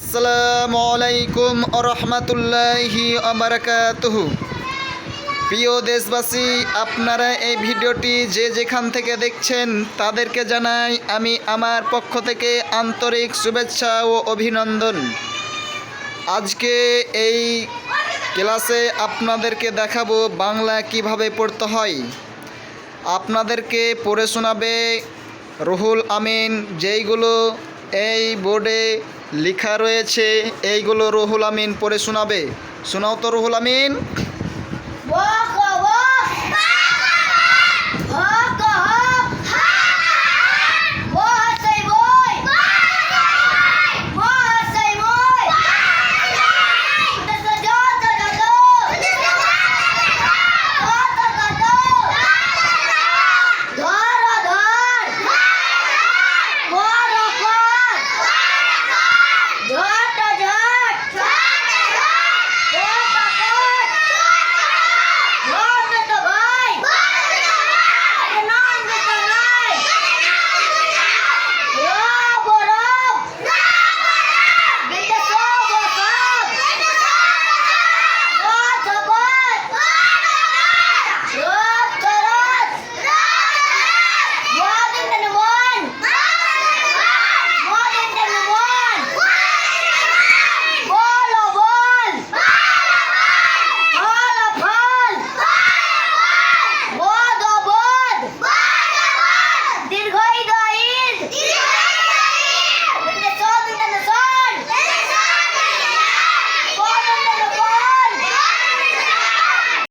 আসসালামু আলাইকুম ওয়া রাহমাতুল্লাহি ওয়া বারাকাতুহু। প্রিয় দেশবাসী, আপনারা এই ভিডিওটি যে যেখান থেকে দেখছেন তাদেরকে জানাই আমি আমার পক্ষ থেকে আন্তরিক শুভেচ্ছা ও অভিনন্দন। আজকে এই ক্লাসে আপনাদেরকে দেখাবো বাংলা কিভাবে পড়তে হয়। আপনাদেরকে পড়ে শোনাবে রুহুল আমিন। যেইগুলো এই বোর্ডে লেখা রয়েছে এইগুলো রুহুল আমিন পড়ে শোনাবে। শোনাও তো রুহুল আমিন।